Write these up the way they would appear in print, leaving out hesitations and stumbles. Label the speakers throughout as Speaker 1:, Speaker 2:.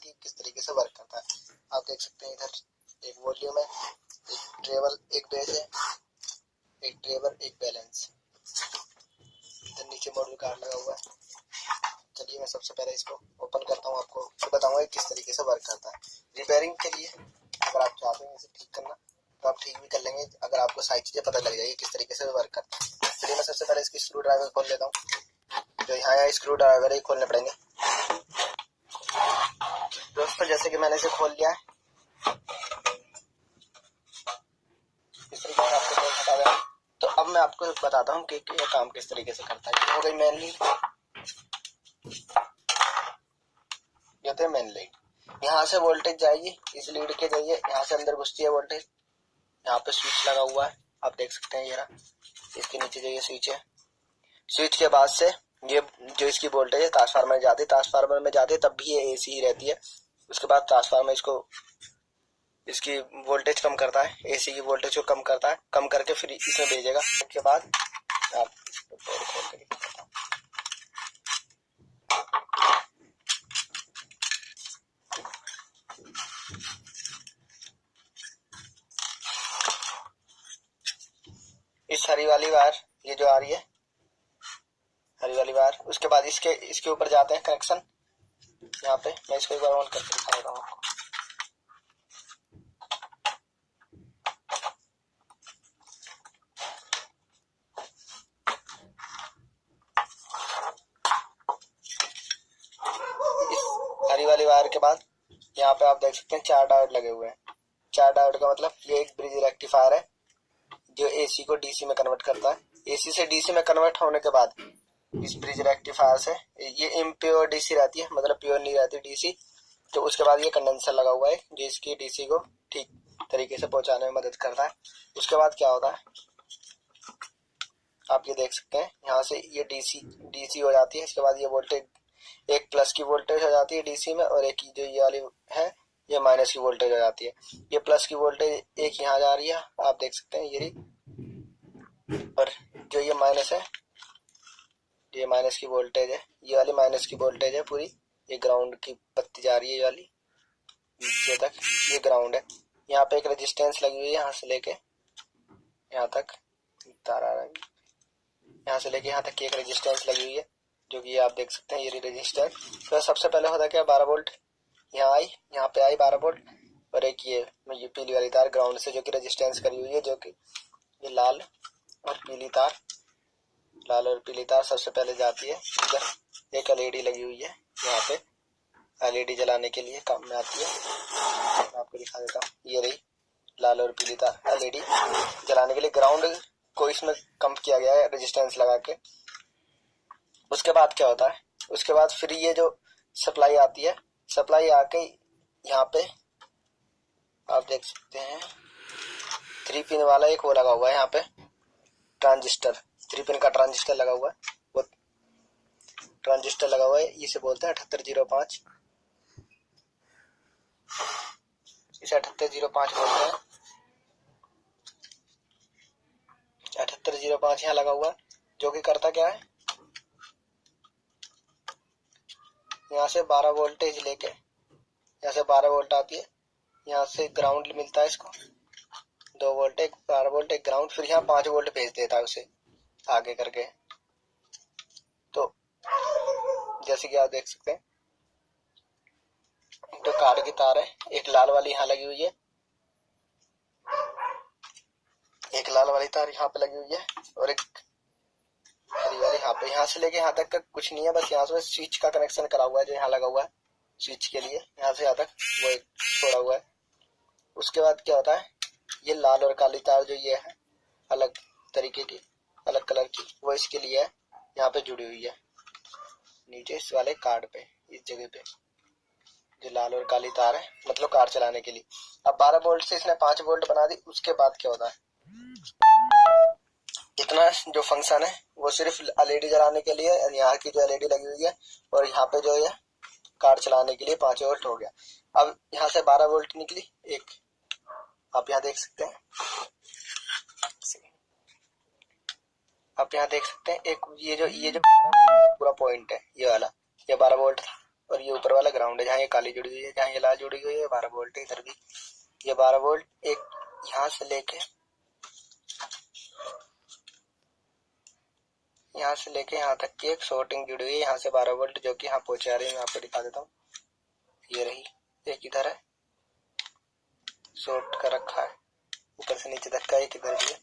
Speaker 1: कि किस तरीके से वर्क करता है। आप देख सकते हैं इधर एक वॉल्यूम है, एक ट्रेवल, एक बेस है, एक ट्रेवल, एक बैलेंस। इधर नीचे मॉड्यूल कार्ड लगा हुआ है। चलिए मैं सबसे पहले इसको ओपन करता हूँ, आपको फिर बताऊंगा किस तरीके से वर्क करता है। रिपेयरिंग के लिए अगर आप चाहते हैं इसे ठीक करना तो आप ठीक भी कर लेंगे, अगर आपको सारी चीजें पता लग जाएगी किस तरीके से वर्क करता है। चलिए मैं सबसे पहले इसकी स्क्रू ड्राइवर खोल लेता हूँ। जो यहाँ स्क्रू ड्राइवर ही खोलने पड़ेंगे दोस्तों। जैसे कि मैंने इसे खोल लिया है, इस तरीके से आपको बता दें। तो अब मैं आपको बताता हूँ कि यह काम किस तरीके से करता है। हो गई मेन लीड, ये तो मेन लीड। यहाँ से वोल्टेज जाएगी इस लीड के जरिए, यहाँ से अंदर घुसती है वोल्टेज। यहाँ पे स्विच लगा हुआ है, आप देख सकते हैं। ये रहा, इसके नीचे जो ये स्विच है। स्विच के बाद से ये जो इसकी वोल्टेज है ट्रांसफार्मर में जाती है, ट्रांसफार्मर में जाती है तब भी ये एसी ही रहती है। उसके बाद ट्रांसफार्मर इसकी वोल्टेज कम करता है, एसी की वोल्टेज को कम करता है, कम करके फिर इसमें भेजेगा। उसके बाद आप इस हरी वाली वायर ये जो आ रही है, हरी वाली वायर, उसके बाद इसके ऊपर जाते हैं कनेक्शन। यहाँ पे मैं इसको एक बार ऑन करके दिखा रहा हूँ आपको। इस हरी वाली वायर के बाद यहाँ पे आप देख सकते हैं 4 डायोड लगे हुए हैं। 4 डायोड का मतलब ये एक ब्रिज रेक्टिफायर है जो एसी को डीसी में कन्वर्ट करता है। एसी से डीसी में कन्वर्ट होने के बाद इस ब्रिज रेक्टिफायर से ये इम्प्योर डीसी रहती है, मतलब प्योर नहीं रहती डीसी। तो उसके बाद ये कंडेंसर लगा हुआ है जो इसकी डीसी को ठीक तरीके से पहुंचाने में मदद करता है। उसके बाद क्या होता है आप ये देख सकते हैं, यहाँ से ये डीसी हो जाती है। इसके बाद ये वोल्टेज एक प्लस की वोल्टेज हो जाती है डीसी में, और एक जो ये वाली है ये माइनस की वोल्टेज हो जाती है। ये प्लस की वोल्टेज एक यहाँ जा रही है, आप देख सकते हैं ये, और जो ये माइनस है, ये माइनस की वोल्टेज है, ये वाली माइनस की वोल्टेज है पूरी। ये ग्राउंड की बत्ती जा रही है ये वाली नीचे तक, ये ग्राउंड है। यहाँ पे एक रेजिस्टेंस लगी हुई है, यहाँ से लेके यहाँ तक तार आ रहा है, यहाँ से लेके यहाँ तक की एक रेजिस्टेंस लगी हुई है जो कि आप देख सकते हैं ये रेजिस्टेंस। तो सबसे पहले होता क्या, 12 वोल्ट यहाँ आई, यहाँ पे आई 12 वोल्ट, और एक ये पीली वाली तार ग्राउंड से जो कि रेजिस्टेंस करी हुई है, जो कि ये लाल और पीली तार सबसे पहले जाती है। इधर एक एलईडी लगी हुई है, यहाँ पे एलईडी जलाने के लिए काम में आती है। मैं आपको दिखा देता हूँ, ये रही लाल और पीली तार एलईडी जलाने के लिए। ग्राउंड को इसमें कम किया गया है रेजिस्टेंस लगा के। उसके बाद क्या होता है, उसके बाद फिर ये जो सप्लाई आती है, सप्लाई आके यहाँ पे आप देख सकते हैं 3 पिन वाला एक वो लगा हुआ है, यहाँ पे ट्रांजिस्टर 3 पिन का ट्रांजिस्टर लगा हुआ है। वो ट्रांजिस्टर लगा हुआ है, इसे बोलते हैं 7805, इसे 7805 बोलते हैं। 7805 यहाँ लगा हुआ है, जो कि करता क्या है, यहाँ से 12 वोल्टेज लेके, यहाँ से 12 वोल्ट आती है, यहाँ से ग्राउंड मिलता है इसको 2 वोल्ट, एक 12 वोल्ट एक ग्राउंड, फिर यहाँ 5 वोल्ट भेज देता है उसे आगे करके। तो जैसे कि आप देख सकते हैं तो कार्ड की तार है, एक लाल वाली यहाँ लगी हुई है, एक लाल वाली तार यहाँ पे लगी हुई है, और एक हरी वाली यहाँ पे। यहाँ से लेके यहाँ तक का कुछ नहीं है, बस यहाँ से स्विच का कनेक्शन करा हुआ है जो यहाँ लगा हुआ है स्विच के लिए, यहाँ से यहाँ तक वो एक छोड़ा हुआ है। उसके बाद क्या होता है, ये लाल और काली तार जो ये है अलग तरीके की, अलग कलर की, वो इसके लिए है, यहाँ पे जुड़ी हुई है नीचे इस वाले कार्ड पे, इस जगह पे जो लाल और काली तार है, मतलब कार चलाने के लिए। अब 12 वोल्ट से इसने 5 वोल्ट बना दी। उसके बाद क्या होता है, इतना जो फंक्शन है वो सिर्फ एलईडी जलाने के लिए, यहाँ की जो एलईडी लगी हुई है, और यहाँ पे जो है कार चलाने के लिए 5 वोल्ट हो गया। अब यहाँ से 12 वोल्ट निकली एक, आप यहाँ देख सकते हैं, आप यहाँ देख सकते हैं एक ये जो पूरा पॉइंट है ये वाला, ये 12 वोल्ट था, और ये ऊपर वाला ग्राउंड है, जहाँ ये काली जुड़ी हुई है, जहाँ ये लाल जुड़ी हुई है 12 वोल्ट है। इधर भी ये 12 वोल्ट एक यहाँ से लेके यहाँ तक की एक शॉर्टिंग जुड़ी हुई है, यहाँ से 12 वोल्ट जो कि यहाँ पहुंचे आ रही है। मैं आपको दिखा देता हूँ, ये रही, एक इधर है शॉर्ट कर रखा है, ऊपर से नीचे तक का एक इधर भी है,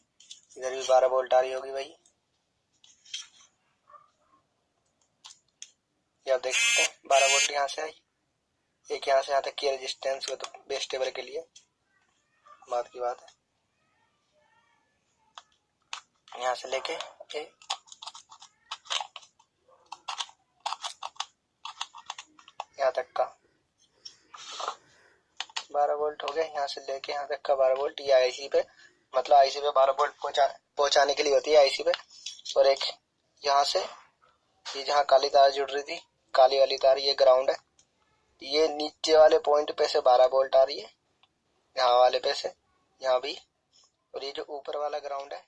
Speaker 1: इधर भी 12 वोल्ट आ रही होगी भाई। ये आप देख सकते हैं 12 वोल्ट यहाँ से आई, एक यहाँ से यहाँ तक की रेजिस्टेंस हो तो बेस टेबल के लिए बात की बात है। यहाँ से लेके यहाँ तक का 12 वोल्ट हो गया, यहाँ से लेके यहाँ तक का 12 वोल्ट। ये आईसी पे, मतलब आईसी पे 12 वोल्ट पहुंचाने के लिए होती है आईसी पे। और एक यहाँ से ये जहाँ काली तार जुड़ रही थी, काली वाली तार, ये ग्राउंड है, ये नीचे वाले पॉइंट पे से 12 वोल्ट आ रही है, यहाँ वाले पे से, यहाँ भी। और ये जो ऊपर वाला ग्राउंड है